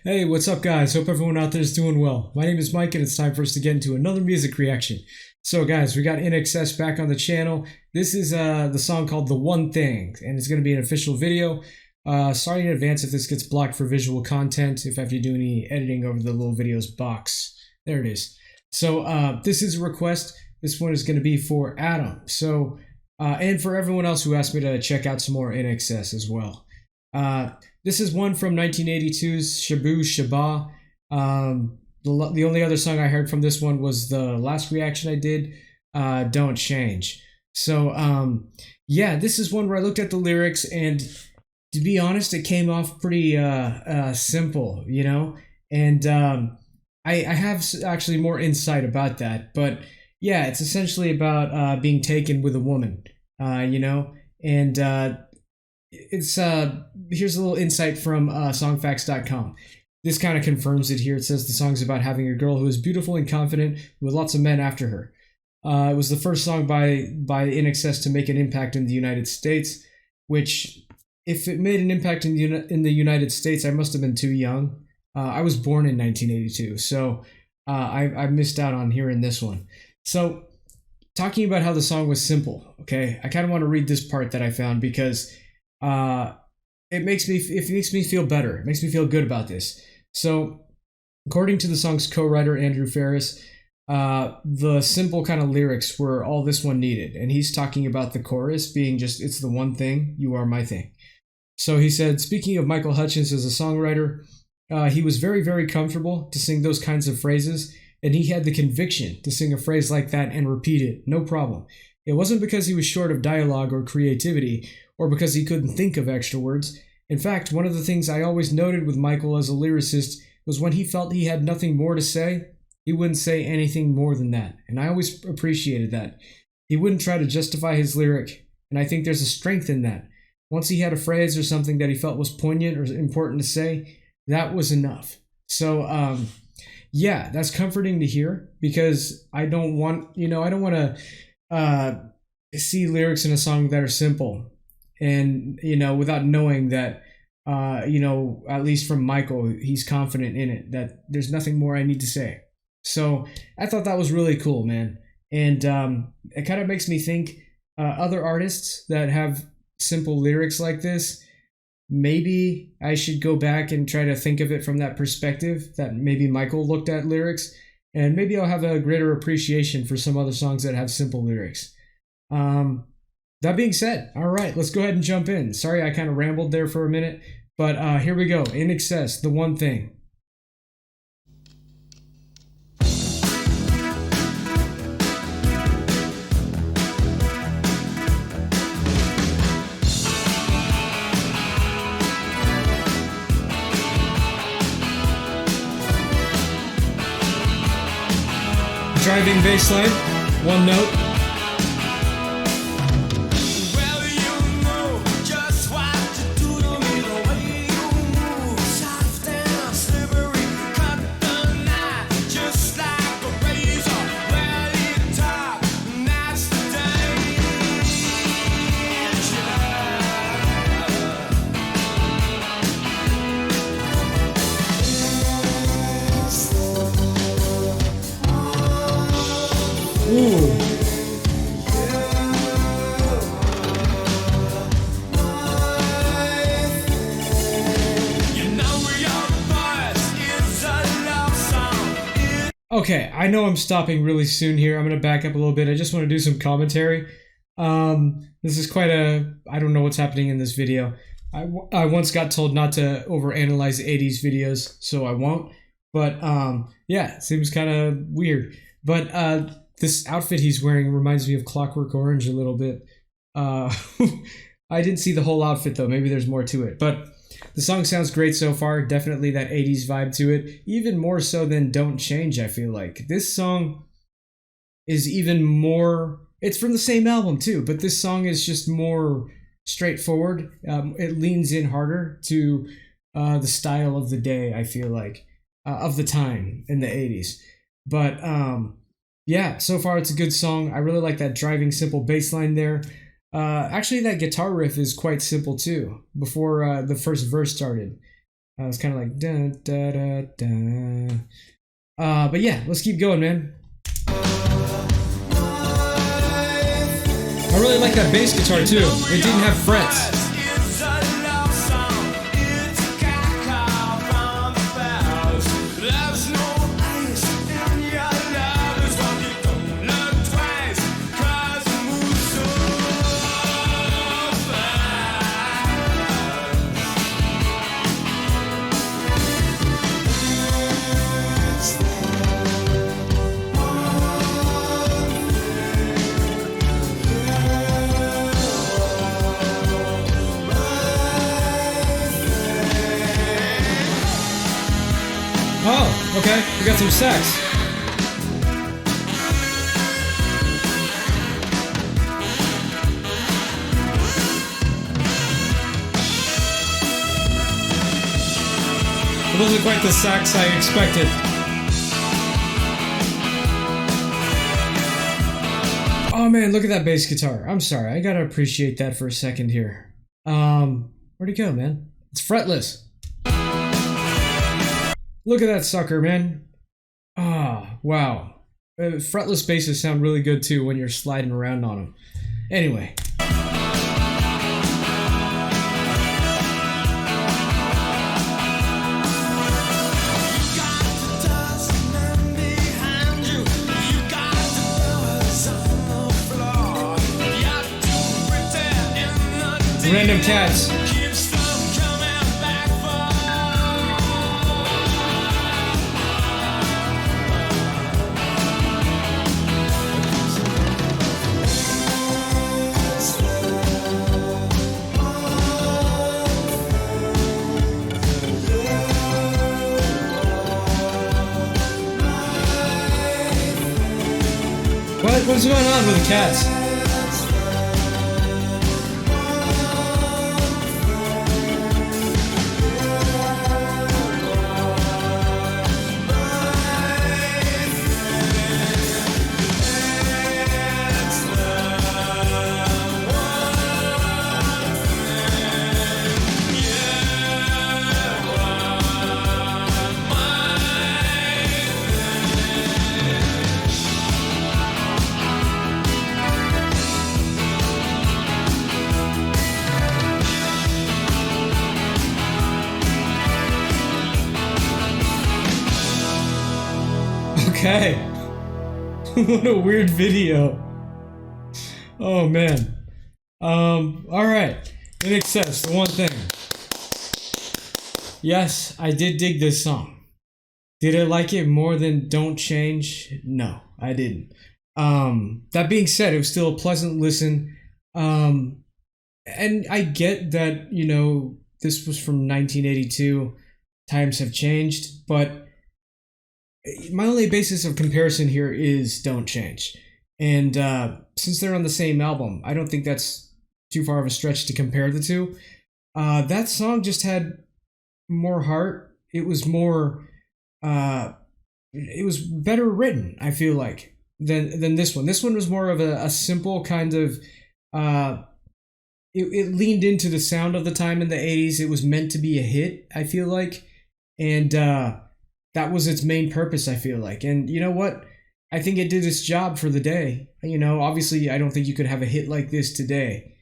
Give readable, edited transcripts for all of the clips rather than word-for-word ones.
Hey, what's up, guys? Hope everyone out there is doing well. My name is Mike, and it's time for us to get into another music reaction. So, guys, we got INXS back on the channel. This is the song called The One Thing, and it's going to be an official video. Sorry in advance if this gets blocked for visual content, if I have to do any editing over the little videos box. There it is. So, this is a request. This one is going to be for Adam. So, and for everyone else who asked me to check out some more INXS as well. This is one from 1982's Shabooh Shoobah. The only other song I heard from this one was the last reaction I did, Don't Change. So, yeah, this is one where I looked at the lyrics, and to be honest, it came off pretty simple, you know? And I have actually more insight about that. But yeah, it's essentially about being taken with a woman, you know? And it's here's a little insight from songfacts.com. This kind of confirms it here. It says the song's about having a girl who is beautiful and confident with lots of men after her. It was the first song by INXS to make an impact in the United States, which, if it made an impact in the United States, I must have been too young. I was born in 1982, so I missed out on hearing this one. So, talking about how the song was simple, okay, I kind of want to read this part that I found because it makes me feel better. It makes me feel good about this. So, according to the song's co-writer Andrew Ferris, the simple kind of lyrics were all this one needed, and he's talking about the chorus being just, it's the one thing, you are my thing. So he said, speaking of Michael Hutchence as a songwriter, he was very, very comfortable to sing those kinds of phrases, and he had the conviction to sing a phrase like that and repeat it, no problem. It wasn't because he was short of dialogue or creativity, or because he couldn't think of extra words. In fact, one of the things I always noted with Michael as a lyricist was when he felt he had nothing more to say, he wouldn't say anything more than that, and I always appreciated that. He wouldn't try to justify his lyric, and I think there's a strength in that. Once he had a phrase or something that he felt was poignant or important to say, that was enough. So, yeah, that's comforting to hear, because I don't want to see lyrics in a song that are simple, and, without knowing that, at least from Michael, he's confident in it, that there's nothing more I need to say. So I thought that was really cool, man. And it kind of makes me think other artists that have simple lyrics like this, maybe I should go back and try to think of it from that perspective that maybe Michael looked at lyrics, and maybe I'll have a greater appreciation for some other songs that have simple lyrics. That being said, all right, let's go ahead and jump in. Sorry I kind of rambled there for a minute, but here we go. INXS, The One Thing. Driving bass line, one note. Ooh. Okay, I know I'm stopping really soon here. I'm going to back up a little bit. I just want to do some commentary. This is quite I don't know what's happening in this video. I once got told not to overanalyze 80s videos, so I won't. But yeah, it seems kind of weird. But this outfit he's wearing reminds me of Clockwork Orange a little bit. I didn't see the whole outfit though. Maybe there's more to it. But the song sounds great so far. Definitely that 80s vibe to it. Even more so than Don't Change, I feel like. This song is even more... It's from the same album too, but this song is just more straightforward. It leans in harder to the style of the day, I feel like. Of the time in the 80s. But yeah, so far it's a good song. I really like that driving simple bass line there. Actually, that guitar riff is quite simple too, before the first verse started. It's kind of like da da da da. But yeah, let's keep going, man. I really like that bass guitar too. It didn't have frets. Oh, okay, we got some sax. It wasn't quite the sax I expected. Oh man, look at that bass guitar. I'm sorry, I gotta appreciate that for a second here. Where'd it go, man? It's fretless. Look at that sucker, man. Ah, wow. Fretless basses sound really good too when you're sliding around on them. Anyway. Random cats. What's going on with the cats? Okay. What a weird video. Oh man. Alright. INXS, the one thing. Yes, I did dig this song. Did I like it more than Don't Change? No, I didn't. That being said, it was still a pleasant listen. And I get that, you know, this was from 1982. Times have changed, but my only basis of comparison here is Don't Change. And since they're on the same album, I don't think that's too far of a stretch to compare the two. That song just had more heart. It was more, it was better written, I feel like, than this one. This one was more of a simple kind of, it leaned into the sound of the time in the 80s. It was meant to be a hit, I feel like. And that was its main purpose, I feel like. And you know what? I think it did its job for the day. You know, obviously, I don't think you could have a hit like this today.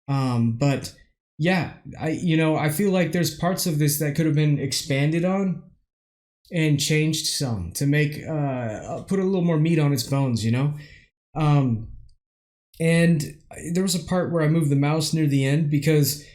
But yeah, I feel like there's parts of this that could have been expanded on and changed some to make put a little more meat on its bones, you know. And there was a part where I moved the mouse near the end because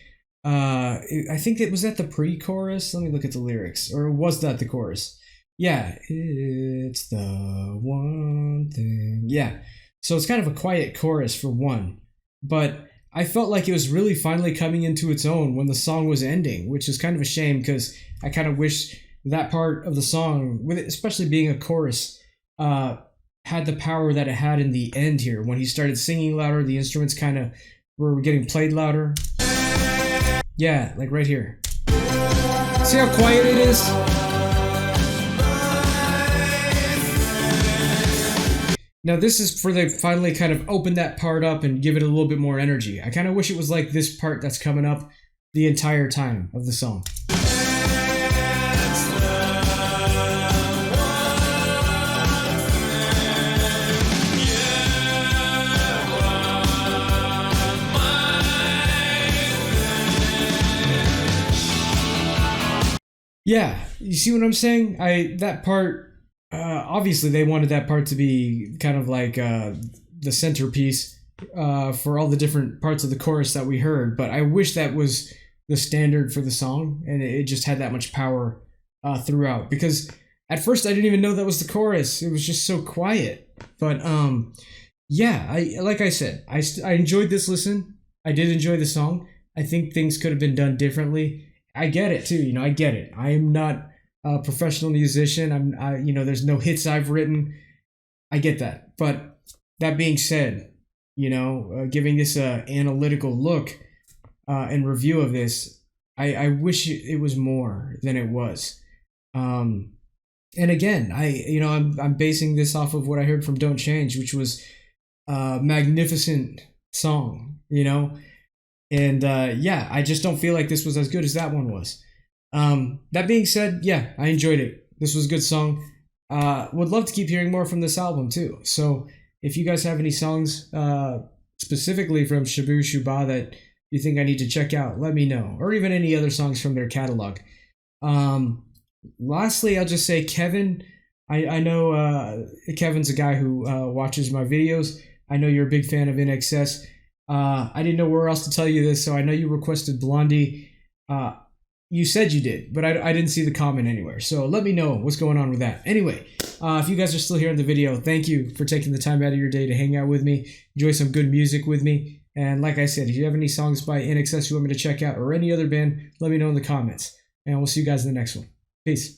I think it was at the pre-chorus. Let me look at the lyrics. Or was that the chorus? Yeah, it's the one thing. Yeah, so it's kind of a quiet chorus for one. But I felt like it was really finally coming into its own when the song was ending, which is kind of a shame because I kind of wish that part of the song, with it, especially being a chorus, had the power that it had in the end here. When he started singing louder, the instruments kind of were getting played louder. Yeah, like right here. See how quiet it is? Now this is for they finally kind of open that part up and give it a little bit more energy. I kind of wish it was like this part that's coming up the entire time of the song. Yeah, you see what I'm saying? That part, obviously they wanted that part to be kind of like the centerpiece for all the different parts of the chorus that we heard, but I wish that was the standard for the song and it just had that much power throughout, because at first I didn't even know that was the chorus. It was just so quiet. But yeah, I like I said, I enjoyed this listen. I did enjoy the song. I think things could have been done differently. I get it too. I get it. I am not a professional musician. There's no hits I've written. I get that. But that being said, giving this analytical look and review of this, I wish it was more than it was. And again, I'm basing this off of what I heard from Don't Change, which was a magnificent song, And yeah, I just don't feel like this was as good as that one was. That being said, yeah, I enjoyed it. This was a good song. Would love to keep hearing more from this album too. So if you guys have any songs specifically from Shabooh Shoobah that you think I need to check out, let me know. Or even any other songs from their catalog. Lastly, I'll just say Kevin. I know Kevin's a guy who watches my videos. I know you're a big fan of INXS. I didn't know where else to tell you this, so I know you requested Blondie. You said you did, but I didn't see the comment anywhere. So let me know what's going on with that. Anyway, if you guys are still here in the video, thank you for taking the time out of your day to hang out with me, enjoy some good music with me. And like I said, if you have any songs by INXS you want me to check out or any other band, let me know in the comments. And we'll see you guys in the next one. Peace.